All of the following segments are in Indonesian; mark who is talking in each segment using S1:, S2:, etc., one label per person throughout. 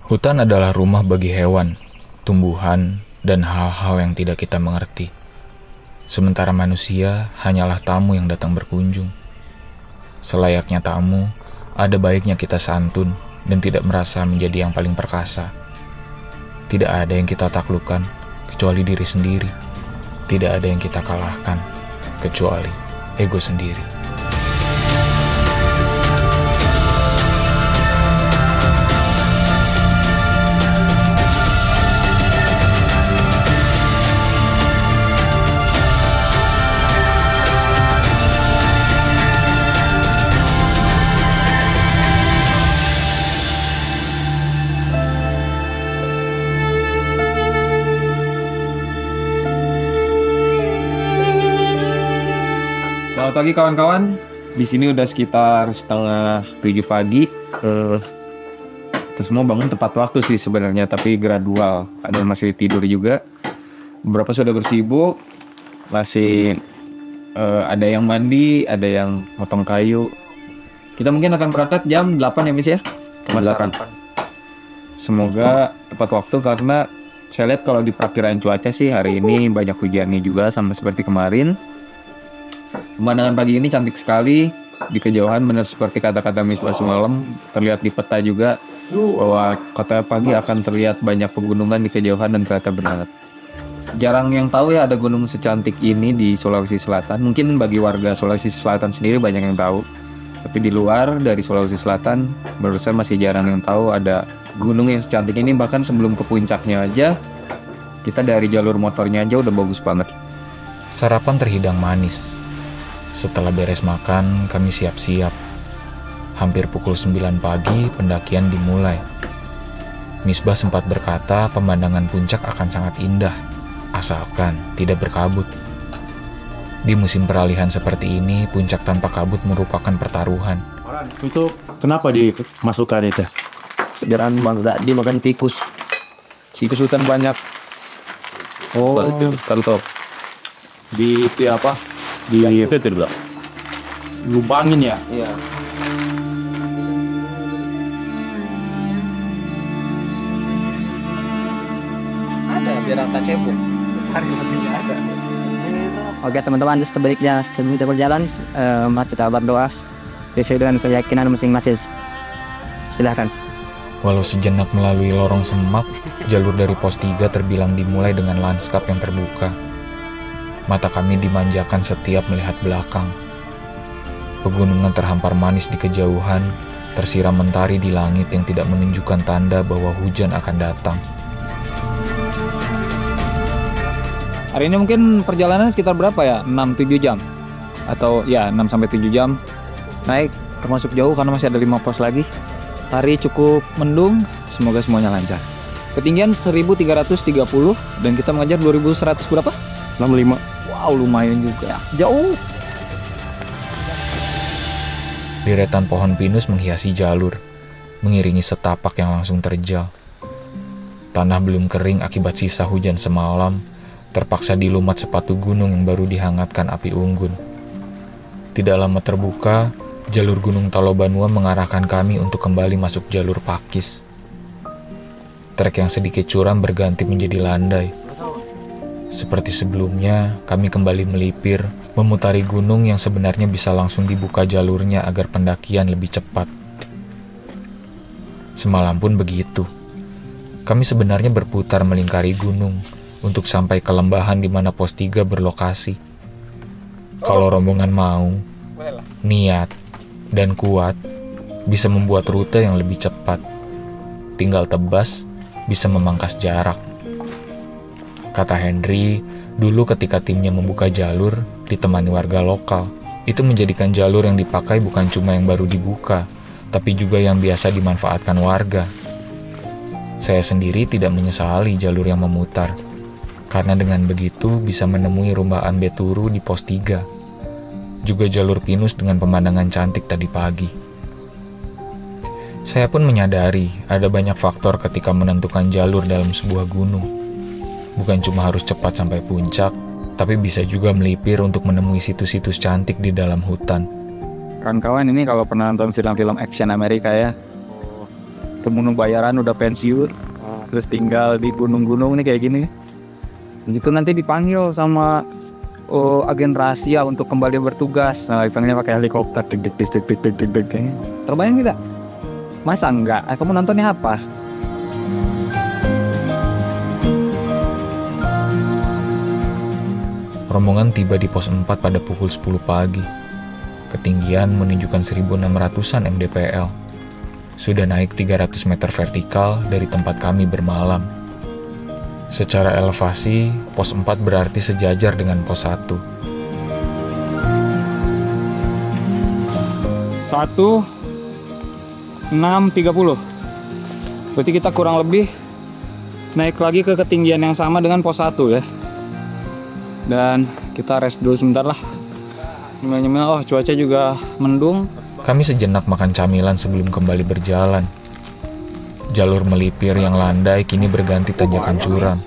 S1: Hutan adalah rumah bagi hewan, tumbuhan, dan hal-hal yang tidak kita mengerti. Sementara manusia hanyalah tamu yang datang berkunjung. Selayaknya tamu, ada baiknya kita santun dan tidak merasa menjadi yang paling perkasa. Tidak ada yang kita taklukkan kecuali diri sendiri. Tidak ada yang kita kalahkan kecuali ego sendiri.
S2: Selamat pagi kawan-kawan. Di sini udah sekitar 6:30 pagi. Kita semua bangun tepat waktu sih sebenarnya, tapi gradual. Ada yang masih tidur juga. Beberapa sudah bersibuk. Masih ada yang mandi, ada yang potong kayu. Kita mungkin akan berangkat jam 8 ya, Miss ya? Jam 8. Semoga tepat waktu karena saya lihat kalau di perkiraan cuaca sih hari ini banyak hujannya juga sama seperti kemarin. Pemandangan pagi ini cantik sekali. Di kejauhan benar seperti kata-kata Misbah semalam, terlihat di peta juga bahwa kota pagi akan terlihat banyak pegunungan di kejauhan dan ternyata benar. Jarang yang tahu ya ada gunung secantik ini di Sulawesi Selatan. Mungkin bagi warga Sulawesi Selatan sendiri banyak yang tahu. Tapi di luar dari Sulawesi Selatan, menurut saya masih jarang yang tahu ada gunung yang secantik ini. Bahkan sebelum ke puncaknya aja, kita dari jalur motornya aja udah bagus banget.
S1: Sarapan terhidang manis. Setelah beres makan, kami siap-siap. Hampir pukul 9 pagi, pendakian dimulai. Misbah sempat berkata pemandangan puncak akan sangat indah, asalkan tidak berkabut. Di musim peralihan seperti ini, puncak tanpa kabut merupakan pertaruhan.
S3: Itu kenapa dimasukkan itu?
S2: Biar bangga dimakan tikus. Tikus hutan banyak.
S3: Oh,
S2: Kalau
S3: di apa? Di itu tidak? Lubangin ya?
S2: iya. Ada biar rata cebok. Ada.
S4: Oke teman-teman, sebaliknya sebelum kita berjalan, mari kita berdoa sesuai dengan keyakinan masing-masing. Silahkan.
S1: Walau sejenak melalui lorong semak, jalur dari pos 3 terbilang dimulai dengan lanskap yang terbuka. Mata kami dimanjakan setiap melihat belakang. Pegunungan terhampar manis di kejauhan, tersiram mentari di langit yang tidak menunjukkan tanda bahwa hujan akan datang.
S2: Hari ini mungkin perjalanan sekitar berapa ya? 6-7 jam? Atau ya 6-7 jam. Naik termasuk jauh karena masih ada 5 pos lagi. Hari cukup mendung, semoga semuanya lancar. Ketinggian 1330 dan kita mengejar 2100 berapa?
S3: 65.
S2: Wow, lumayan juga. Jauh.
S1: Deretan pohon pinus menghiasi jalur, mengiringi setapak yang langsung terjal. Tanah belum kering akibat sisa hujan semalam, terpaksa dilumat sepatu gunung yang baru dihangatkan api unggun. Tidak lama terbuka, jalur Gunung Talobanua mengarahkan kami untuk kembali masuk jalur Pakis. Trek yang sedikit curam berganti menjadi landai. Seperti sebelumnya, kami kembali melipir, memutari gunung yang sebenarnya bisa langsung dibuka jalurnya agar pendakian lebih cepat. Semalam pun begitu. Kami sebenarnya berputar melingkari gunung untuk sampai ke lembahan di mana pos 3 berlokasi. Kalau rombongan mau, niat, dan kuat, bisa membuat rute yang lebih cepat. Tinggal tebas, bisa memangkas jarak. Kata Henry, dulu ketika timnya membuka jalur, ditemani warga lokal, itu menjadikan jalur yang dipakai bukan cuma yang baru dibuka, tapi juga yang biasa dimanfaatkan warga. Saya sendiri tidak menyesali jalur yang memutar, karena dengan begitu bisa menemui rumbaan Beturu di pos 3, juga jalur pinus dengan pemandangan cantik tadi pagi. Saya pun menyadari ada banyak faktor ketika menentukan jalur dalam sebuah gunung. Bukan cuma harus cepat sampai puncak, tapi bisa juga melipir untuk menemui situs-situs cantik di dalam hutan.
S2: Kawan-kawan ini kalau pernah nonton film-film action Amerika ya,
S5: Temunung Bayaran udah pensiun, terus tinggal di gunung-gunung nih kayak gini. Itu nanti dipanggil sama agen rahasia untuk kembali bertugas. Nah, dipanggilnya pakai helikopter, deg-deg kayaknya. Terbayang tidak? Masa enggak? Kamu nontonnya apa?
S1: Rombongan tiba di pos 4 pada pukul 10 pagi. Ketinggian menunjukkan 1600-an mdpl. Sudah naik 300 meter vertikal dari tempat kami bermalam. Secara elevasi, pos 4 berarti sejajar dengan pos 1.
S5: 1630. Berarti kita kurang lebih naik lagi ke ketinggian yang sama dengan pos 1 ya. Dan kita rest dulu sebentar lah. Nyemil-nyemil, oh cuaca juga mendung.
S1: Kami sejenak makan camilan sebelum kembali berjalan. Jalur melipir yang landai kini berganti tanjakan curam.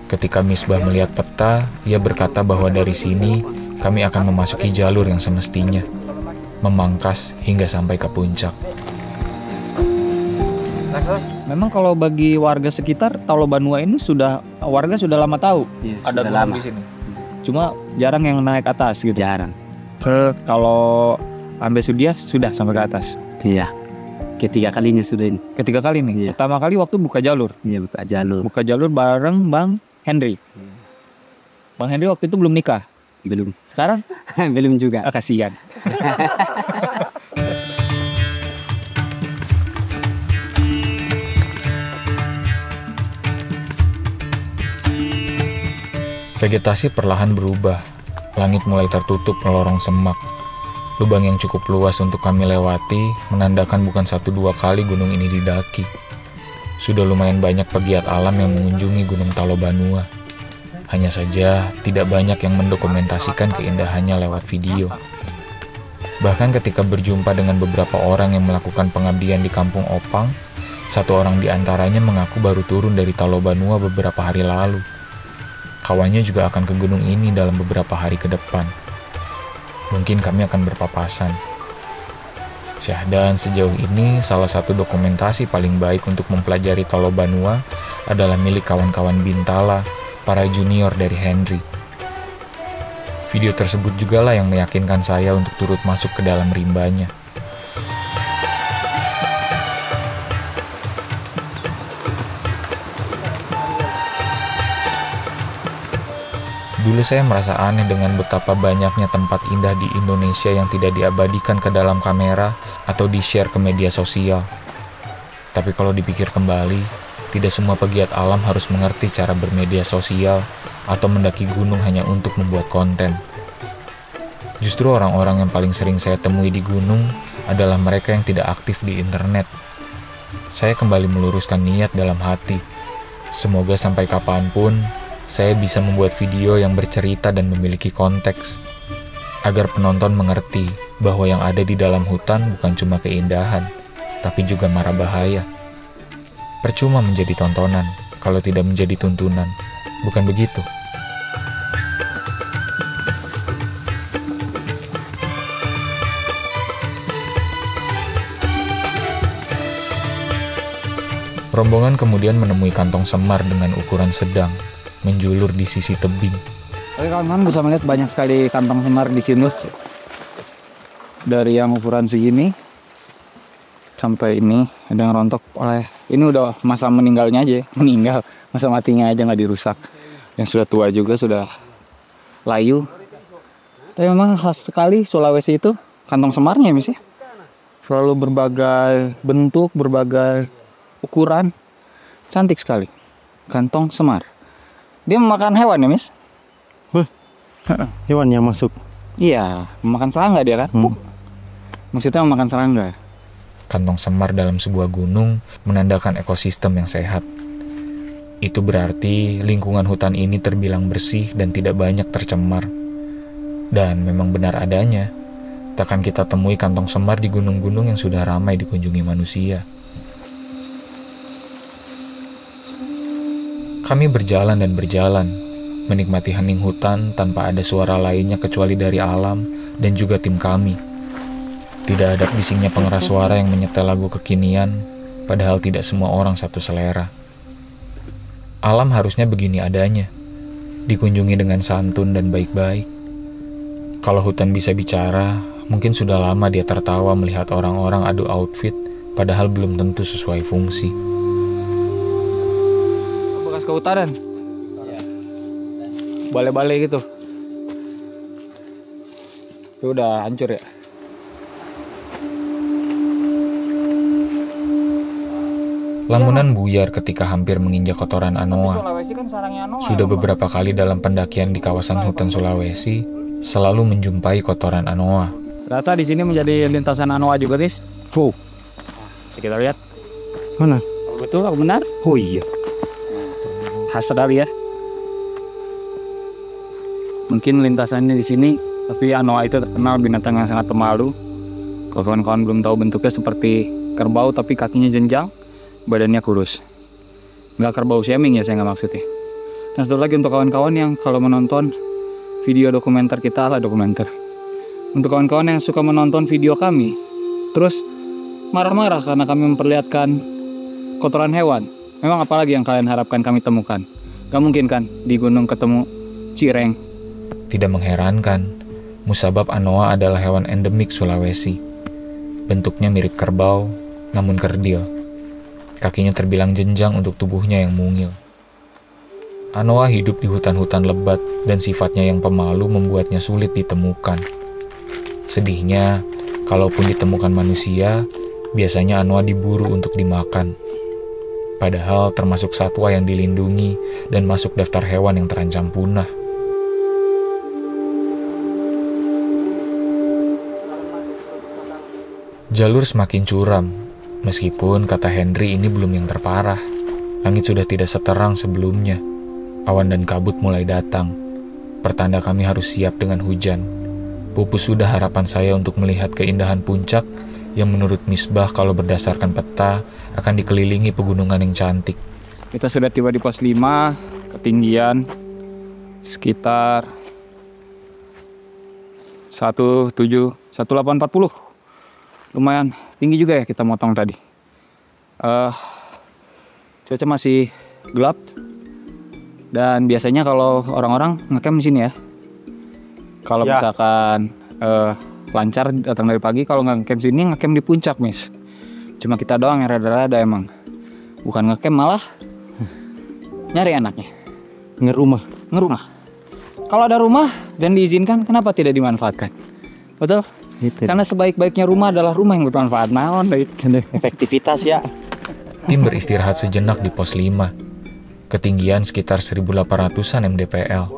S1: Ketika Misbah melihat peta, ia berkata bahwa dari sini kami akan memasuki jalur yang semestinya, memangkas hingga sampai ke puncak.
S5: Memang kalau bagi warga sekitar, Talobanua ini warga sudah lama tahu ada gunung di sini. Cuma jarang yang naik atas gitu.
S4: Jarang.
S5: Kalau Ambe Sudia sudah sampai ke atas.
S4: Iya. Ketiga kalinya sudah ini.
S5: Ketiga kali nih.
S4: Iya.
S5: Pertama kali waktu buka jalur.
S4: Iya, buka jalur.
S5: Buka jalur bareng Bang Henry. Bang Henry waktu itu belum nikah.
S4: Belum.
S5: Sekarang
S4: Belum juga.
S5: kasihan.
S1: Vegetasi perlahan berubah. Langit mulai tertutup melorong semak. Lubang yang cukup luas untuk kami lewati menandakan bukan 1-2 kali gunung ini didaki. Sudah lumayan banyak pegiat alam yang mengunjungi Gunung Talobanua. Hanya saja tidak banyak yang mendokumentasikan keindahannya lewat video. Bahkan ketika berjumpa dengan beberapa orang yang melakukan pengabdian di Kampung Opang, satu orang di antaranya mengaku baru turun dari Talobanua beberapa hari lalu. Kawannya juga akan ke gunung ini dalam beberapa hari ke depan. Mungkin kami akan berpapasan. Syahdan sejauh ini salah satu dokumentasi paling baik untuk mempelajari Talobanua adalah milik kawan-kawan Bintala, para junior dari Henry. Video tersebut juga lah yang meyakinkan saya untuk turut masuk ke dalam rimbanya. Dulu saya merasa aneh dengan betapa banyaknya tempat indah di Indonesia yang tidak diabadikan ke dalam kamera atau di-share ke media sosial. Tapi kalau dipikir kembali, tidak semua pegiat alam harus mengerti cara bermedia sosial atau mendaki gunung hanya untuk membuat konten. Justru orang-orang yang paling sering saya temui di gunung adalah mereka yang tidak aktif di internet. Saya kembali meluruskan niat dalam hati. Semoga sampai kapanpun, saya bisa membuat video yang bercerita dan memiliki konteks, agar penonton mengerti bahwa yang ada di dalam hutan bukan cuma keindahan, tapi juga mara bahaya. Percuma menjadi tontonan kalau tidak menjadi tuntunan, bukan begitu? Rombongan kemudian menemui kantong semar dengan ukuran sedang, menjulur di sisi tebing.
S5: Oke, kawan-kawan bisa melihat banyak sekali kantong semar di sini. Dari yang ukuran segini sampai ini ada yang rontok oleh ini udah masa meninggalnya aja, masa matinya aja nggak dirusak. Yang sudah tua juga sudah layu. Tapi memang khas sekali Sulawesi itu kantong semarnya ya, Miss ya. Selalu berbagai bentuk, berbagai ukuran, cantik sekali. Kantong semar. Dia memakan hewan ya, Miss?
S3: Hewan yang masuk.
S5: Iya, memakan serangga dia kan? Maksudnya memakan serangga.
S1: Kantong semar dalam sebuah gunung menandakan ekosistem yang sehat. Itu berarti lingkungan hutan ini terbilang bersih dan tidak banyak tercemar. Dan memang benar adanya, takkan kita temui kantong semar di gunung-gunung yang sudah ramai dikunjungi manusia. Kami berjalan dan berjalan, menikmati hening hutan tanpa ada suara lainnya kecuali dari alam dan juga tim kami. Tidak ada bisingnya pengeras suara yang menyetel lagu kekinian, padahal tidak semua orang satu selera. Alam harusnya begini adanya, dikunjungi dengan santun dan baik-baik. Kalau hutan bisa bicara, mungkin sudah lama dia tertawa melihat orang-orang adu outfit, padahal belum tentu sesuai fungsi.
S5: Bekas kehutanan? Balai-balai gitu? Itu udah hancur ya?
S1: Lamunan buyar ketika hampir menginjak kotoran anoa. Sudah beberapa kali dalam pendakian di kawasan hutan Sulawesi, selalu menjumpai kotoran anoa.
S5: Ternyata di sini menjadi lintasan anoa juga, guys. Kita lihat. Mana? Betul, benar? Oh iya. Khas sekali ya. Mungkin lintasannya di sini, tapi anoa itu terkenal binatang yang sangat pemalu. Kalau kawan-kawan belum tahu bentuknya seperti kerbau, tapi kakinya jenjang, badannya kurus. Nggak kerbau shaming ya, saya nggak maksudnya. Dan satu lagi untuk kawan-kawan yang kalau menonton video dokumenter kita lah dokumenter. Untuk kawan-kawan yang suka menonton video kami, terus marah-marah karena kami memperlihatkan kotoran hewan. Memang apalagi yang kalian harapkan kami temukan? Gak mungkin kan di gunung ketemu cireng.
S1: Tidak mengherankan, musabab anoa adalah hewan endemik Sulawesi. Bentuknya mirip kerbau, namun kerdil. Kakinya terbilang jenjang untuk tubuhnya yang mungil. Anoa hidup di hutan-hutan lebat dan sifatnya yang pemalu membuatnya sulit ditemukan. Sedihnya, kalaupun ditemukan manusia, biasanya anoa diburu untuk dimakan. Padahal termasuk satwa yang dilindungi dan masuk daftar hewan yang terancam punah. Jalur semakin curam, meskipun kata Henry ini belum yang terparah. Langit sudah tidak seterang sebelumnya. Awan dan kabut mulai datang. Pertanda kami harus siap dengan hujan. Pupus sudah harapan saya untuk melihat keindahan puncak yang menurut Misbah kalau berdasarkan peta akan dikelilingi pegunungan yang cantik.
S5: Kita sudah tiba di pos 5, ketinggian sekitar 1840. Lumayan tinggi juga ya kita motong tadi. Cuaca masih gelap. Dan biasanya kalau orang-orang ngecamp di sini ya. Kalau misalkan lancar datang dari pagi, kalau nggak ngecamp sini ngecamp di puncak, Miss. Cuma kita doang yang rada-rada emang. Bukan ngecamp malah nyari anaknya.
S3: Ngerumah.
S5: Kalau ada rumah dan diizinkan, kenapa tidak dimanfaatkan? Betul?
S3: Itu.
S5: Karena sebaik-baiknya rumah adalah rumah yang bermanfaat. Naon efektivitas ya.
S1: Tim beristirahat sejenak di pos 5. Ketinggian sekitar 1800-an mdpl.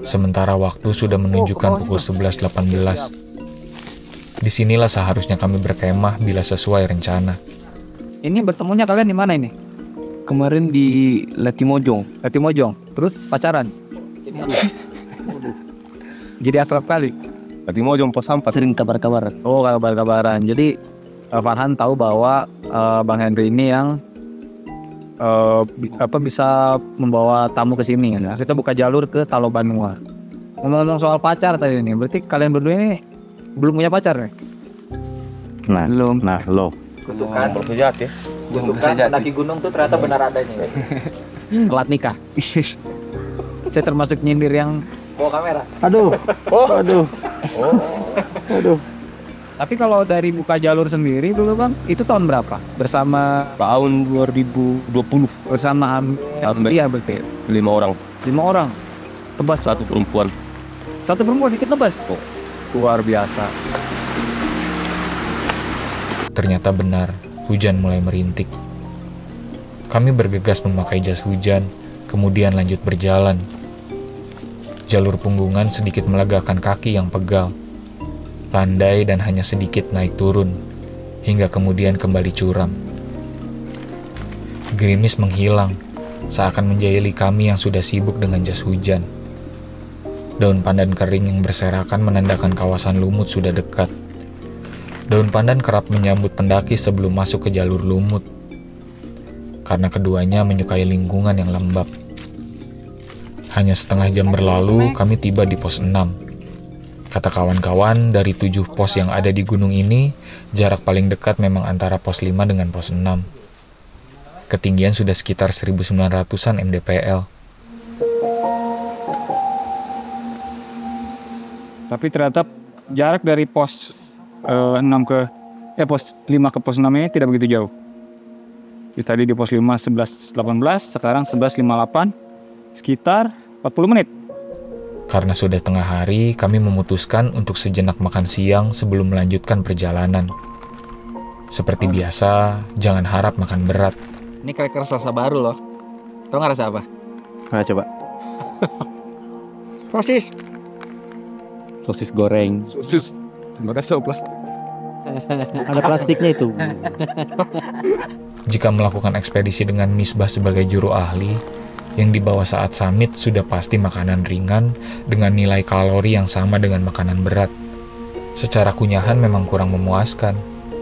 S1: Sementara waktu sudah menunjukkan pukul 11.18. Disinilah seharusnya kami berkemah bila sesuai rencana.
S5: Ini bertemunya kalian di mana ini?
S3: Kemarin di Latimojong.
S5: Terus pacaran? Jadi akrab kali?
S3: Latimojong pos 4. Sering kabar-kabaran.
S5: Oh, kabar-kabaran. Jadi Farhan tahu bahwa Bang Henry ini yang bisa membawa tamu ke sini kan. Kita buka jalur ke Talobanua. Ngomong-ngomong soal pacar tadi ini, berarti kalian berdua ini belum punya pacar nih?
S3: Nah, belum. Nah, lo.
S4: Kutukan
S2: Sejati ya.
S4: kutukan pendaki gunung tuh ternyata benar adanya.
S5: Telat nikah. Saya termasuk nyindir yang
S4: Bawa kamera.
S3: Aduh.
S5: Tapi kalau dari buka jalur sendiri dulu Bang, itu tahun berapa? Bersama
S3: Tahun 2020.
S5: bersama iya berarti
S3: 5 orang.
S5: 5 orang. Tebas
S3: 1 perempuan.
S5: satu perempuan dikit tebas. Oh, luar biasa.
S1: Ternyata benar, hujan mulai merintik. Kami bergegas memakai jas hujan, kemudian lanjut berjalan. Jalur punggungan sedikit melegakan kaki yang pegal. Landai dan hanya sedikit naik turun, hingga kemudian kembali curam. Gerimis menghilang, seakan menjahili kami yang sudah sibuk dengan jas hujan. Daun pandan kering yang berserakan menandakan kawasan lumut sudah dekat. Daun pandan kerap menyambut pendaki sebelum masuk ke jalur lumut, karena keduanya menyukai lingkungan yang lembab. Hanya setengah jam berlalu, kami tiba di pos 6. Kata kawan-kawan, dari 7 pos yang ada di gunung ini, jarak paling dekat memang antara pos 5 dengan pos 6. Ketinggian sudah sekitar 1900-an mdpl.
S5: Tapi ternyata jarak dari pos 5 ke pos 6 ini tidak begitu jauh. Tadi di pos 5 11.18, sekarang 11.58, sekitar 40 menit.
S1: Karena sudah tengah hari, kami memutuskan untuk sejenak makan siang sebelum melanjutkan perjalanan. Seperti biasa, jangan harap makan berat.
S5: Ini cracker salsa baru loh. Tau nggak rasa apa?
S3: Nah, coba.
S5: Sosis.
S3: Sosis goreng.
S5: Sosis. Enggak ada plastik.
S3: Ada plastiknya itu.
S1: Jika melakukan ekspedisi dengan Misbah sebagai juru ahli, yang dibawa saat summit sudah pasti makanan ringan dengan nilai kalori yang sama dengan makanan berat. Secara kunyahan memang kurang memuaskan,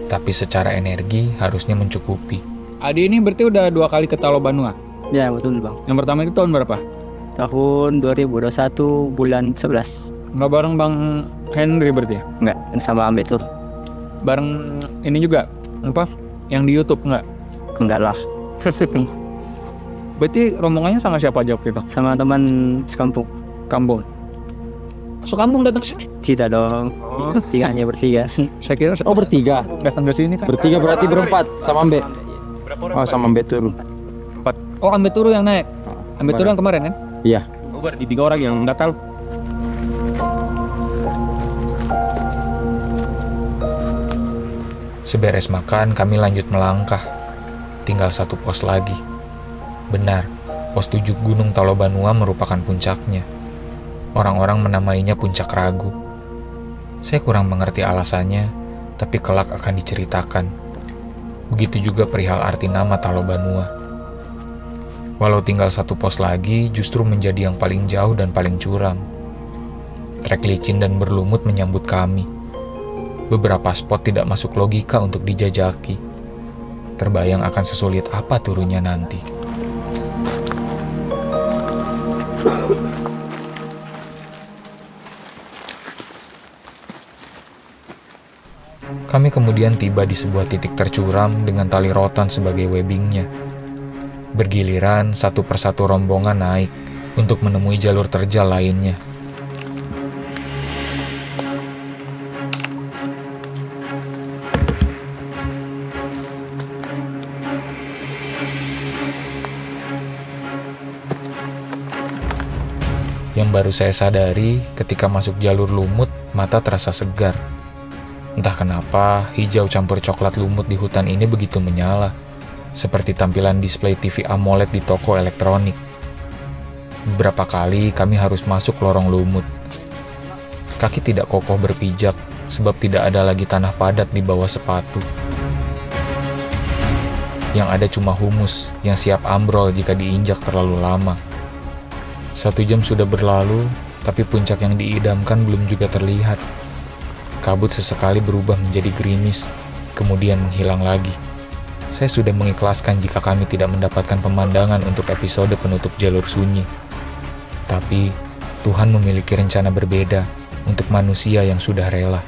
S1: tapi secara energi harusnya mencukupi.
S5: Adi ini berarti udah 2 kali ke Talobanua.
S4: Ya betul bang.
S5: Yang pertama itu tahun berapa?
S4: Tahun 2021 bulan 11.
S5: Nggak bareng Bang Henry berarti ya?
S4: Enggak, sama Ambet tuh.
S5: Bareng ini juga, apa? Yang di YouTube nggak?
S4: Enggak lah.
S5: Berarti rombongannya sama siapa aja waktu itu?
S4: Sama teman sekampung.
S5: Kampung. So kampung datang sini?
S4: Tidak dong. Tiganya bertiga.
S5: Saya kira
S3: Oh, bertiga.
S5: datang ke sini kan?
S3: Bertiga berarti berempat sama Mbak. Oh, sama Mbak turun.
S5: Oh, Ambet Turu yang naik. Ambet Turu yang kemarin kan?
S3: Iya.
S2: Oh, berarti 3 orang yang datang.
S1: Seberes makan, kami lanjut melangkah. Tinggal 1 pos lagi. Benar, pos 7 Gunung Talobanua merupakan puncaknya. Orang-orang menamainya Puncak Ragu. Saya kurang mengerti alasannya, tapi kelak akan diceritakan. Begitu juga perihal arti nama Talobanua. Walau tinggal 1 pos lagi, justru menjadi yang paling jauh dan paling curam. Trek licin dan berlumut menyambut kami. Beberapa spot tidak masuk logika untuk dijajaki. Terbayang akan sesulit apa turunnya nanti. Kami kemudian tiba di sebuah titik tercuram dengan tali rotan sebagai webbingnya. Bergiliran, satu persatu rombongan naik untuk menemui jalur terjal lainnya. Yang baru saya sadari ketika masuk jalur lumut, mata terasa segar. Entah kenapa, hijau campur coklat lumut di hutan ini begitu menyala, seperti tampilan display TV AMOLED di toko elektronik. Beberapa kali kami harus masuk lorong lumut. Kaki tidak kokoh berpijak, sebab tidak ada lagi tanah padat di bawah sepatu. Yang ada cuma humus yang siap ambrol jika diinjak terlalu lama. 1 jam sudah berlalu, tapi puncak yang diidamkan belum juga terlihat. Kabut sesekali berubah menjadi gerimis, kemudian menghilang lagi. Saya sudah mengikhlaskan jika kami tidak mendapatkan pemandangan untuk episode penutup jalur sunyi. Tapi, Tuhan memiliki rencana berbeda untuk manusia yang sudah rela.